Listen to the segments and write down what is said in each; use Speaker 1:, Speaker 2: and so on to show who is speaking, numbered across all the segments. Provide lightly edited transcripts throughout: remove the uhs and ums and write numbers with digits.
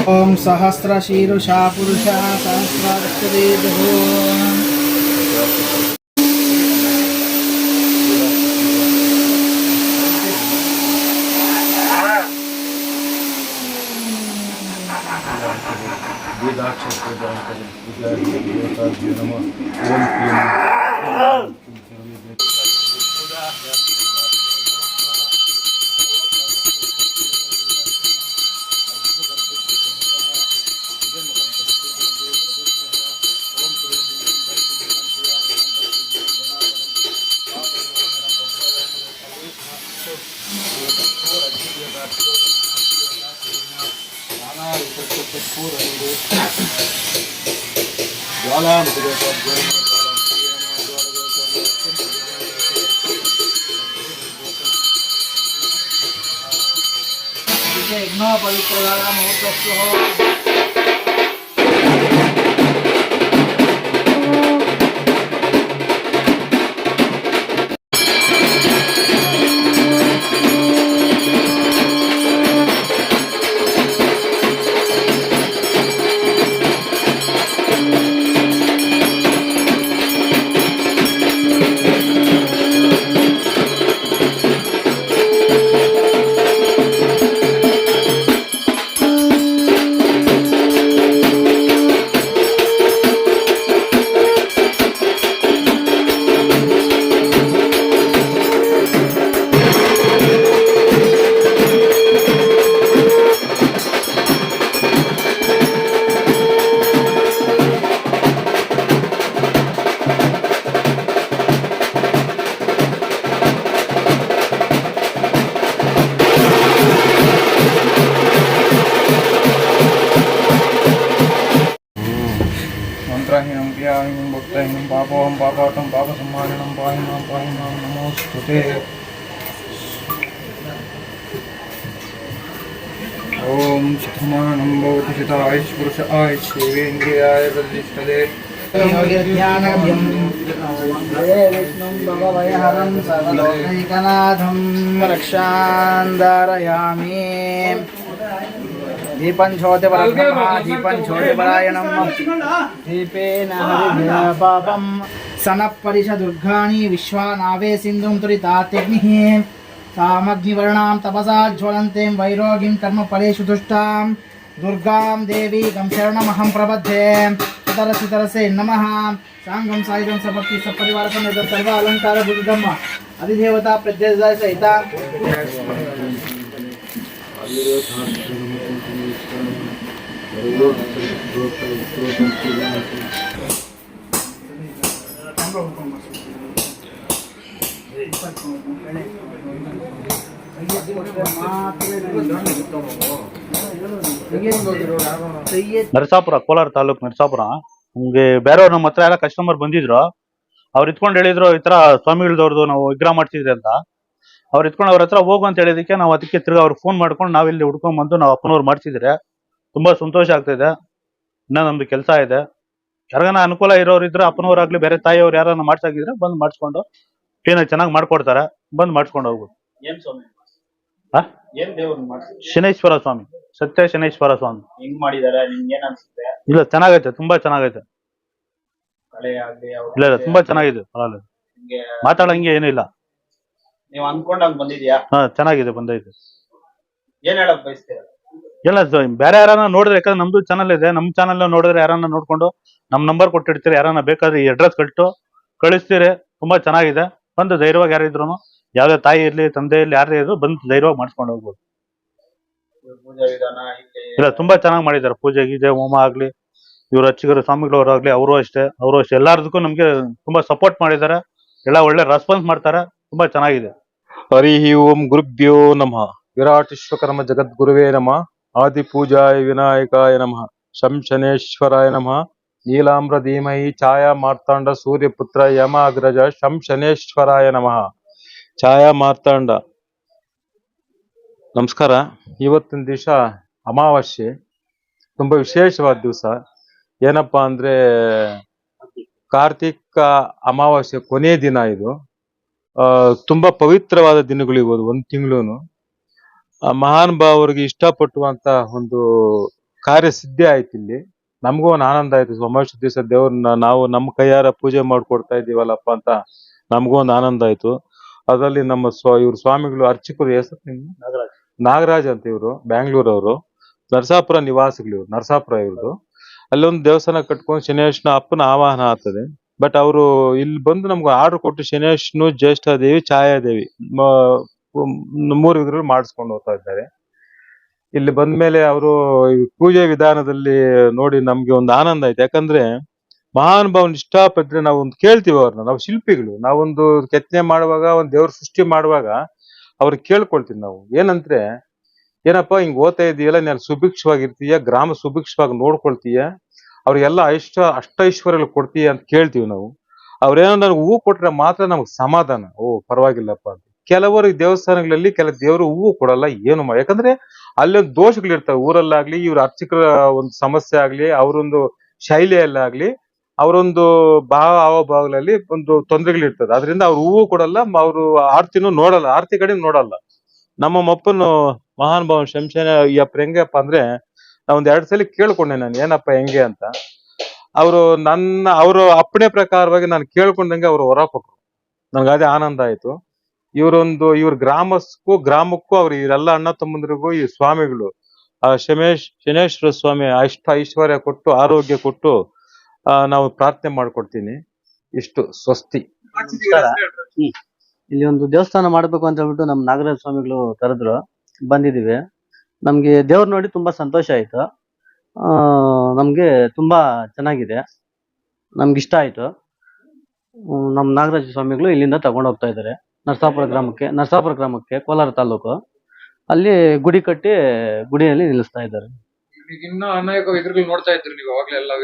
Speaker 1: ओम सहस्रशीर्षा पुरुषा सहस्राक्षरेभ्यो मंत्राहीनं क्रियाहीनं भक्तहीनं पापोहं पापाटं पापसंहारिणं पाहिमां नमोस्तुते। ओम शतमानं भवति शतायुः पुरुष आयुः देवेन्द्रियाय प्रतिष्ठते। विष्णुं भवभयहरं सर्वलोकैकनाथं रक्षान्धारयामि। दीपं ज्योतिपराय नमः दीपेन हरिभ्यः पापं सनपरिषदुर्गाणि विश्वानावे सिन्धुं तुरितात्यग्निः तामग्निवर्णां तपसा ज्वलन्तीं वैरोगिं कर्मफलेषु दुष्टां दुर्गां देवीं शरणमहं प्रपद्ये। तरसे नमः सांगं सायुधं सभक्ति सपरिवार समेत सर्व अलंकार बुद्धम अधिदेवता प्रत्यय सहिता
Speaker 2: ನರಸಾಪುರ, ಕೋಲಾರ ತಾಲೂಕು ನರಸಾಪುರ. ನಮ್ಗೆ ಬೇರೆಯವ್ರು ನಮ್ಮ ಹತ್ರ ಎಲ್ಲ ಕಸ್ಟಮರ್ ಬಂದಿದ್ರು. ಅವ್ರು ಇತ್ಕೊಂಡು ಹೇಳಿದ್ರು ಈ ತರ ಸ್ವಾಮಿಗಳದವ್ರದ್ದು ನಾವು ವಿಗ್ರಹ ಮಾಡ್ತಿದ್ರಿ ಅಂತ. ಅವ್ರು ಇತ್ಕೊಂಡು ಅವ್ರ ಹತ್ರ ಹೋಗು ಅಂತ ಹೇಳಿದಕ್ಕೆ ನಾವು ಅದಕ್ಕೆ ತಿರ್ಗಿ ಅವ್ರಿಗೆ ಫೋನ್ ಮಾಡ್ಕೊಂಡು ನಾವಿಲ್ಲಿ ಹುಡ್ಕೊಂಡ್ ಬಂದು ನಾವು ಅಪ್ಪನವ್ರು ಮಾಡ್ತಿದ್ರೆ ತುಂಬಾ ಸಂತೋಷ ಆಗ್ತಿದೆ. ಇನ್ನ ನಮ್ದು ಕೆಲಸ ಇದೆ. ಯಾರಿಗಾನ ಅನುಕೂಲ ಇರೋರು ಇದ್ರೆ ಅಪ್ಪನವ್ರಾಗ್ಲಿ ಬೇರೆ ತಾಯಿಯವ್ರು ಯಾರನ್ನ ಮಾಡ್ಸಾಗಿದ್ರೆ ಬಂದು ಮಾಡಿಸ್ಕೊಂಡು ಕ್ಲೀನ್ ಆಗಿ ಚೆನ್ನಾಗಿ ಮಾಡ್ಕೊಡ್ತಾರೆ. ಬಂದು ಮಾಡಿಸ್ಕೊಂಡು ಹೋಗ್ಬೋದು.
Speaker 3: ಏನ್ ಸ್ವಾಮಿ? ಏನ್ ದೇವ್ರನ್ನ ಮಾಡ್ಸಿದ್ರಿ?
Speaker 2: ಶನೈಶ್ವರ ಸ್ವಾಮಿ, ಸತ್ಯ ಶನೈಶ್ವರ ಸ್ವಾಮಿ.
Speaker 3: ಹೆಂಗ್ ಮಾಡಿದಾರೆ? ನಿಮ್ಗೆ ಏನ್ ಅನ್ಸುತ್ತೆ?
Speaker 2: ಇಲ್ಲ, ಚೆನ್ನಾಗೈತೆ, ತುಂಬಾ ಚೆನ್ನಾಗೈತೆ.
Speaker 3: ಕಲೆ ಆಗ್ಲಿ
Speaker 2: ಇಲ್ಲ ಇಲ್ಲ, ತುಂಬಾ ಚೆನ್ನಾಗಿದೆ. ಪರವಾಗಿಲ್ಲ, ಮಾತಾಡಂಗೆ ಏನೂ ಇಲ್ಲ.
Speaker 3: ನೀವ್ ಅನ್ಕೊಂಡಂಗ್ ಬಂದಿದ್ಯಾ?
Speaker 2: ಹಾ, ಚೆನ್ನಾಗಿದೆ, ಬಂದೈತೆ.
Speaker 3: ಏನ್ ಹೇಳಕ್ ಬಯಸ್ತೀರ?
Speaker 2: ಇಲ್ಲ, ಬೇರೆ ಯಾರನ್ನ ನೋಡಿದ್ರೆ, ಯಾಕಂದ್ರೆ ನಮ್ದು ಚಾನಲ್ ಇದೆ, ನಮ್ ಚಾನಲ್ ನೋಡಿದ್ರೆ ಯಾರನ್ನ ನೋಡ್ಕೊಂಡು ನಮ್ ನಂಬರ್ ಕೊಟ್ಟಿರ್ತೀರಿ. ಯಾರನ್ನ ಬೇಕಾದ್ರೆ ಈ ಅಡ್ರೆಸ್ ಕಳಿಸ್ತೀರಿ. ತುಂಬಾ ಚೆನ್ನಾಗಿದೆ. ಬಂದು ಧೈರ್ಯವಾಗಿ ಯಾರಿದ್ರು, ಯಾವ್ದೇ ತಾಯಿ ಇರ್ಲಿ ತಂದೆ ಇರ್ಲಿ ಯಾರೇ ಇದ್ರು ಬಂದು ಧೈರ್ಯವಾಗಿ ಮಾಡಿಸ್ಕೊಂಡು ಹೋಗ್ಬೋದು.
Speaker 3: ಇವ್ರ ಪೂಜಾ ವಿಧಾನ ಇಲ್ಲಿ
Speaker 2: ಇಲ್ಲ ತುಂಬಾ ಚೆನ್ನಾಗಿ ಮಾಡಿದ್ದಾರೆ. ಪೂಜೆ ಗೀಜೆ ಹೋಮ ಆಗ್ಲಿ, ಇವ್ರ ಅರ್ಚಕರು ಸ್ವಾಮಿಗಳವರಾಗ್ಲಿ, ಅವರು ಅಷ್ಟೇ ಎಲ್ಲಾರ್ದಕ್ಕೂ ನಮ್ಗೆ ತುಂಬಾ ಸಪೋರ್ಟ್ ಮಾಡಿದ್ದಾರೆ. ಎಲ್ಲ ಒಳ್ಳೆ ರೆಸ್ಪಾನ್ಸ್ ಮಾಡ್ತಾರೆ. ತುಂಬಾ ಚೆನ್ನಾಗಿದೆ.
Speaker 4: ಹರಿ ಓಂ ಗುರುಭ್ಯೋ ನಮಃ. ವಿರಾಟ್ ವಿಶ್ವಕರ್ಮ ಜಗದ್ಗುರುವೇ ನಮಃ. ಆದಿ ಪೂಜಾಯ ವಿನಾಯಕಾಯ ನಮಃ. ಶಂ ಶನೇಶ್ವರಾಯ ನಮಃ. ನೀಲಾಮ್ರ ಧೀಮಹಿ ಛಾಯಾ ಮಾರ್ತಾಂಡ ಸೂರ್ಯಪುತ್ರ ಯಮಾಗ್ರಜ ಶಂ ಶನೇಶ್ವರಾಯ ನಮಃ. ಛಾಯಾ ಮಾರ್ತಾಂಡ. ನಮಸ್ಕಾರ. ಇವತ್ತಿನ ದಿವಸ ಅಮಾವಾಸ್ಯೆ, ತುಂಬಾ ವಿಶೇಷವಾದ ದಿವಸ. ಏನಪ್ಪಾ ಅಂದ್ರೆ ಕಾರ್ತಿಕ ಅಮಾವಾಸ್ಯೆ ಕೊನೆಯ ದಿನ ಇದು. ತುಂಬಾ ಪವಿತ್ರವಾದ ದಿನಗಳು ಇವು. ಒಂದ್ ತಿಂಗಳು ಮಹಾನ್ ಭಾವರಿಗೆ ಇಷ್ಟಪಟ್ಟುವಂತ ಒಂದು ಕಾರ್ಯ ಸಿದ್ಧಿ ಆಯ್ತು ಇಲ್ಲಿ. ನಮಗೂ ಒಂದು ಆನಂದ ಆಯ್ತು. ಅಮಾವಾಸ್ಯೆ ದಿವಸ ದೇವ್ರನ್ನ ನಾವು ನಮ್ಮ ಕೈಯಾರ ಪೂಜೆ ಮಾಡ್ಕೊಡ್ತಾ ಇದೀವಲ್ಲಪ್ಪ ಅಂತ ನಮಗೂ ಒಂದು ಆನಂದ ಆಯ್ತು. ಅದರಲ್ಲಿ ನಮ್ಮ ಇವ್ರ ಸ್ವಾಮಿಗಳು ಅರ್ಚಕರು ಹೆಸರು ನಾಗರಾಜ್ ಅಂತ, ಇವರು ಬ್ಯಾಂಗ್ಳೂರವರು, ನರಸಾಪುರ ನಿವಾಸಿಗಳು ಇವ್ರು. ನರಸಾಪುರ ಇವ್ರದ್ದು. ಅಲ್ಲೊಂದು ದೇವಸ್ಥಾನ ಕಟ್ಕೊಂಡು ಶನೇಶ್ನ ಅಪ್ಪನ ಆವಾಹನ ಆಗ್ತದೆ. ಬಟ್ ಅವರು ಇಲ್ಲಿ ಬಂದು ನಮ್ಗೆ ಆರ್ಡರ್ ಕೊಟ್ಟು ಶನೇಶ್ನು, ಜ್ಯೇಷ್ಠಾದೇವಿ, ಛಾಯಾದೇವಿ 3 ಇದ್ರಲ್ಲಿ ಮಾಡಿಸ್ಕೊಂಡು ಹೋಗ್ತಾ ಇದ್ದಾರೆ. ಇಲ್ಲಿ ಬಂದ್ಮೇಲೆ ಅವರು ಪೂಜೆ ವಿಧಾನದಲ್ಲಿ ನೋಡಿ ನಮ್ಗೆ ಒಂದು ಆನಂದ ಆಯ್ತು. ಯಾಕಂದ್ರೆ ಮಹಾನ್ ಭಾವನ್ ಇಷ್ಟಪಟ್ರೆ ನಾವು ಒಂದು ಕೇಳ್ತೀವಿ ಅವ್ರನ್ನ. ನಾವು ಶಿಲ್ಪಿಗಳು, ನಾವೊಂದು ಕೆತ್ತನೆ ಮಾಡುವಾಗ, ಒಂದು ದೇವ್ರ ಸೃಷ್ಟಿ ಮಾಡುವಾಗ ಅವ್ರಿಗೆ ಕೇಳ್ಕೊಳ್ತೀವಿ ನಾವು. ಏನಂದ್ರೆ ಏನಪ್ಪಾ ಹಿಂಗ್ ಓದ್ತಾ ಇದೀಯಲ್ಲ, ನಾನು ಸುಭಿಕ್ಷವಾಗಿರ್ತೀಯ, ಗ್ರಾಮ ಸುಭಿಕ್ಷವಾಗಿ ನೋಡ್ಕೊಳ್ತೀಯ, ಅವ್ರಿಗೆಲ್ಲ ಅಷ್ಟೈಶ್ವರ್ಯ ಕೊಡ್ತೀಯ ಅಂತ ಕೇಳ್ತೀವಿ ನಾವು. ಅವ್ರೇನೋ ನನಗೆ ಹೂವು ಕೊಟ್ರೆ ಮಾತ್ರ ನಮ್ಗೆ ಸಮಾಧಾನ. ಪರವಾಗಿಲ್ಲಪ್ಪ ಅಂತ. ಕೆಲವರು ದೇವಸ್ಥಾನಗಳಲ್ಲಿ ಕೆಲ ದೇವರು ಹೂವು ಕೊಡಲ್ಲ, ಏನು ಯಾಕಂದ್ರೆ ಅಲ್ಲೊಂದು ದೋಷಗಳಿರ್ತವೆ. ಊರಲ್ಲಾಗ್ಲಿ, ಇವ್ರ ಅರ್ಚಕರ ಒಂದು ಸಮಸ್ಯೆ ಆಗ್ಲಿ, ಅವರೊಂದು ಶೈಲಿಯಲ್ಲಾಗ್ಲಿ, ಅವರೊಂದು ಹಾವಭಾವಗಳಲ್ಲಿ ಒಂದು ತೊಂದರೆಗಳಿರ್ತದೆ. ಅದರಿಂದ ಅವ್ರು ಹೂವು ಕೊಡಲ್ಲ, ಅವರು ಆರ್ತಿನೂ ನೋಡಲ್ಲ, ಆರ್ತಿ ಕಡೆ ನೋಡಲ್ಲ. ನಮ್ಮ ಮಪ್ಪನು ಮಹಾನ್ ಭಾವನ್ ಶಂಶನ ಯಪ್ಪ ಹೆಂಗಪ್ಪ ಅಂದ್ರೆ, ನಾ ಒಂದ್ 2 ಸಲ ಕೇಳ್ಕೊಂಡೆ ನಾನು, ಏನಪ್ಪ ಹೆಂಗೆ ಅಂತ. ಅವರು ಅಪ್ಪಣೆ ಪ್ರಕಾರವಾಗಿ ನಾನು ಕೇಳ್ಕೊಂಡಂಗೆ ಅವರು ಹೊರ ಕೊಟ್ರು. ನನ್ಗೆ ಅದೇ ಆನಂದ ಆಯ್ತು. ಇವ್ರ ಗ್ರಾಮಕ್ಕೂ ಅವ್ರು ಇವರೆಲ್ಲ ಅಣ್ಣ ತಮ್ಮಂದ್ರಿಗೂ ಈ ಸ್ವಾಮಿಗಳು ಶನೇಶ್ವರ ಸ್ವಾಮಿ ಐಶ್ವರ್ಯ ಕೊಟ್ಟು, ಆರೋಗ್ಯ ಕೊಟ್ಟು ನಾವು ಪ್ರಾರ್ಥನೆ ಮಾಡ್ಕೊಡ್ತೀನಿ. ಇಷ್ಟು ಸ್ವಸ್ತಿ.
Speaker 5: ಇಲ್ಲಿ ಒಂದು ದೇವಸ್ಥಾನ ಮಾಡ್ಬೇಕು ಅಂತ ಹೇಳ್ಬಿಟ್ಟು ನಮ್ ನಾಗರಾಜ ಸ್ವಾಮಿಗಳು ಕರೆದ್ರು, ಬಂದಿದೀವಿ. ನಮ್ಗೆ ದೇವ್ರ ನೋಡಿ ತುಂಬಾ ಸಂತೋಷ ಆಯ್ತು. ನಮ್ಗೆ ತುಂಬಾ ಚೆನ್ನಾಗಿದೆ, ನಮ್ಗೆ ಇಷ್ಟ ಆಯ್ತು. ನಮ್ ನಾಗರಾಜ ಸ್ವಾಮಿಗಳು ಇಲ್ಲಿಂದ ತಗೊಂಡ್ ಹೋಗ್ತಾ ಇದಾರೆ ನರಸಾಪುರ ಗ್ರಾಮಕ್ಕೆ, ಕೋಲಾರ ತಾಲೂಕು. ಅಲ್ಲಿ ಗುಡಿ ಕಟ್ಟಿ ಗುಡಿಯಲ್ಲಿ ನಿಲ್ಲಿಸ್ತಾ ಇದ್ದಾರೆ.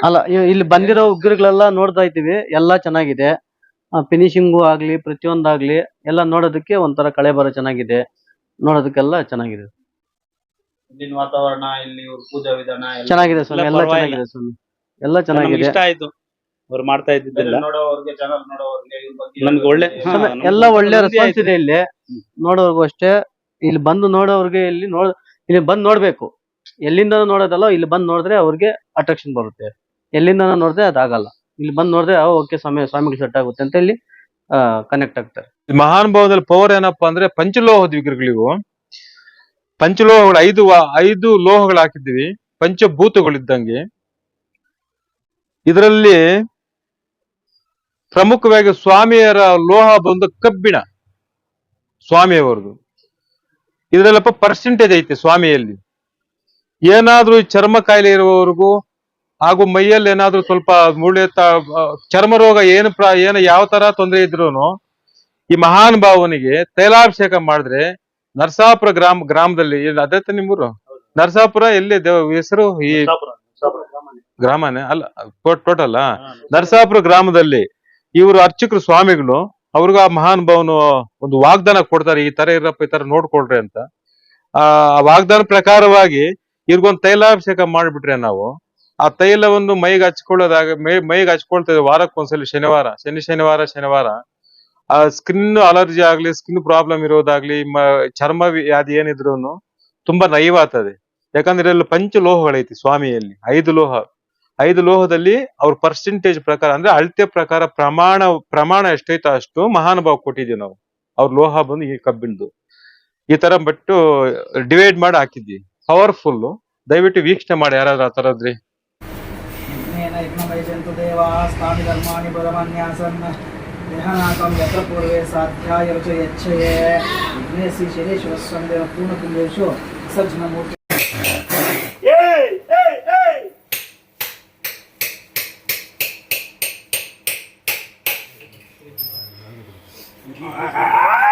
Speaker 5: ಅಲ್ಲ, ಇಲ್ಲಿ ಬಂದಿರೋ ಉಗ್ರಗಳೆಲ್ಲ ನೋಡ್ತಾ ಇದ್ದೀವಿ. ಎಲ್ಲಾ ಚೆನ್ನಾಗಿದೆ. ಫಿನಿಶಿಂಗು ಆಗ್ಲಿ, ಪ್ರತಿಯೊಂದಾಗ್ಲಿ ಎಲ್ಲ ನೋಡೋದಕ್ಕೆ ಒಂಥರ ಕಳೆ ಬರೋ ಚೆನ್ನಾಗಿದೆ. ನೋಡೋದಕ್ಕೆಲ್ಲ ಚೆನ್ನಾಗಿದೆ.
Speaker 3: ಇಲ್ಲಿನ ವಾತಾವರಣ, ಇಲ್ಲಿ ಇವ್ರ ಪೂಜಾ ವಿಧಾನ
Speaker 5: ಚೆನ್ನಾಗಿದೆ ಸ್ವಾಮಿ, ಎಲ್ಲ ಚೆನ್ನಾಗಿದೆ ಸ್ವಾಮಿ, ಎಲ್ಲ ಚೆನ್ನಾಗಿದೆ.
Speaker 2: ಇಷ್ಟ ಆಯ್ತು ಅವ್ರು ಮಾಡ್ತಾ ಇದ್ದಿದ್ದೆಲ್ಲ.
Speaker 3: ನೋಡೋರ್ಗೆ, ಜನ ನೋಡೋರ್ಗೆ ಇವ್ರ ಬಗ್ಗೆ
Speaker 2: ನಮ್ಗೆ ಒಳ್ಳೆ
Speaker 5: ಎಲ್ಲ ಒಳ್ಳೆ ರೆಸ್ಪಾನ್ಸ್ ಇದೆ ಇಲ್ಲಿ. ನೋಡೋರ್ಗು ಅಷ್ಟೇ, ಇಲ್ಲಿ ಬಂದು ನೋಡೋರ್ಗೆ ಇಲ್ಲಿ ಬಂದು ನೋಡ್ಬೇಕು. ಎಲ್ಲಿಂದ ನೋಡೋದಲ್ಲ, ಇಲ್ಲಿ ಬಂದು ನೋಡಿದ್ರೆ ಅವ್ರಿಗೆ ಅಟ್ರಾಕ್ಷನ್ ಬರುತ್ತೆ. ಎಲ್ಲಿಂದ ನೋಡಿದ್ರೆ ಅದಾಗಲ್ಲ. ಇಲ್ಲಿ ಬಂದು ನೋಡಿದ್ರೆ ಓಕೆ ಸ್ವಾಮಿಗಳು ಸೆಟ್ ಆಗುತ್ತೆ ಅಂತ ಇಲ್ಲಿ ಕನೆಕ್ಟ್ ಆಗ್ತಾರೆ.
Speaker 4: ಮಹಾನ್ ಭಾವದಲ್ಲಿ ಪವರ್ ಏನಪ್ಪಾ ಅಂದ್ರೆ ಪಂಚಲೋಹದ ವಿಗ್ರಹಗಳಿವು. ಪಂಚಲೋಹಗಳು 5 ಲೋಹಗಳು ಹಾಕಿದ್ದೀವಿ, ಪಂಚಭೂತಗಳಿದ್ದಂಗೆ. ಇದರಲ್ಲಿ ಪ್ರಮುಖವಾಗಿ ಸ್ವಾಮಿಯರ ಲೋಹ ಬಂದು ಕಬ್ಬಿಣ, ಸ್ವಾಮಿಯವರದು. ಇದರಲ್ಲಪ್ಪ ಪರ್ಸೆಂಟೇಜ್ ಐತೆ ಸ್ವಾಮಿಯಲ್ಲಿ. ಏನಾದ್ರೂ ಚರ್ಮ ಕಾಯಿಲೆ ಇರುವವರೆಗೂ ಹಾಗೂ ಮೈಯಲ್ಲಿ ಏನಾದ್ರೂ ಸ್ವಲ್ಪ ಚರ್ಮ ರೋಗ ಏನು ಯಾವ ತರ ತೊಂದರೆ ಇದ್ರು ಈ ಮಹಾನ್ ಭಾವನಿಗೆ ತೈಲಾಭಿಷೇಕ ಮಾಡಿದ್ರೆ, ನರಸಾಪುರ ಗ್ರಾಮದಲ್ಲಿ, ಅದೇ ನಿಮ್ಮೂರು ನರಸಾಪುರ, ಎಲ್ಲಿ ಹೆಸರು ಈ ಗ್ರಾಮನೇ ಅಲ್ಲ, ಟೋಟಲ್ ನರಸಾಪುರ ಗ್ರಾಮದಲ್ಲಿ ಇವರು ಅರ್ಚಕರು ಸ್ವಾಮಿಗಳು ಅವ್ರಿಗೂ ಆ ಮಹಾನ್ ಭಾವನು ಒಂದು ವಾಗ್ದಾನ ಕೊಡ್ತಾರೆ, ಈ ತರ ಇರಪ್ಪ, ಈ ತರ ನೋಡ್ಕೊಳ್ರಿ ಅಂತ. ಆ ವಾಗ್ದಾನ ಪ್ರಕಾರವಾಗಿ ಇವ್ರಿಗೊಂದು ತೈಲಾಭಿಷೇಕ ಮಾಡ್ಬಿಟ್ರೆ ನಾವು ಆ ತೈಲವನ್ನು ಮೈಗೆ ಹಚ್ಕೊಳ್ತೇವೆ ವಾರಕ್ಕೊಂದ್ಸಲಿ, ಶನಿವಾರ. ಆ ಸ್ಕಿನ್ ಅಲರ್ಜಿ ಆಗ್ಲಿ, ಸ್ಕಿನ್ ಪ್ರಾಬ್ಲಮ್ ಇರೋದಾಗ್ಲಿ, ಚರ್ಮ ವ್ಯಾಧಿ ಏನಿದ್ರು ತುಂಬಾ ನಯವ ಆಗ್ತದೆ. ಯಾಕಂದ್ರೆ ಇಲ್ಲಿ ಪಂಚಲೋಹಗಳೈತಿ ಸ್ವಾಮಿಯಲ್ಲಿ. 5 ಲೋಹದಲ್ಲಿ ಅವ್ರ ಪರ್ಸೆಂಟೇಜ್ ಪ್ರಕಾರ ಅಂದ್ರೆ ಅಳತೆ ಪ್ರಕಾರ ಪ್ರಮಾಣ ಎಷ್ಟೈತ ಅಷ್ಟು ಮಹಾನುಭಾವ ಕೊಟ್ಟಿದೀವಿ ನಾವು. ಅವ್ರ ಲೋಹ ಬಂದು ಈ ಕಬ್ಬಿಣದು ಈ ತರ ಬಿಟ್ಟು ಡಿವೈಡ್ ಮಾಡಿ ಹಾಕಿದ್ವಿ. ಪವರ್ಫುಲ್. ದಯವಿಟ್ಟು ವೀಕ್ಷಣೆ ಮಾಡಿ ಯಾರಾದ್ರೂ ಆ ತರದ್ರಿ.
Speaker 1: ಧರ್ಮಾಣಿ ಬಲಮನ್ಯಾಸನ್ ದೇಹನಾಕಂ ಯತ್ರ ಪೂರ್ವೇ ಸಾಧ್ಯಾಯ ರುಚ ಯಚ್ಛಯೇ ವಿಘ್ನೇಶಿ ಶನೇಶ್ವರ ಸ್ವಾಮಿ ಪೂರ್ಣಕುಂಭೇಶು ವಿಸರ್ಜನ ಮೂರ್ತಿ ಆ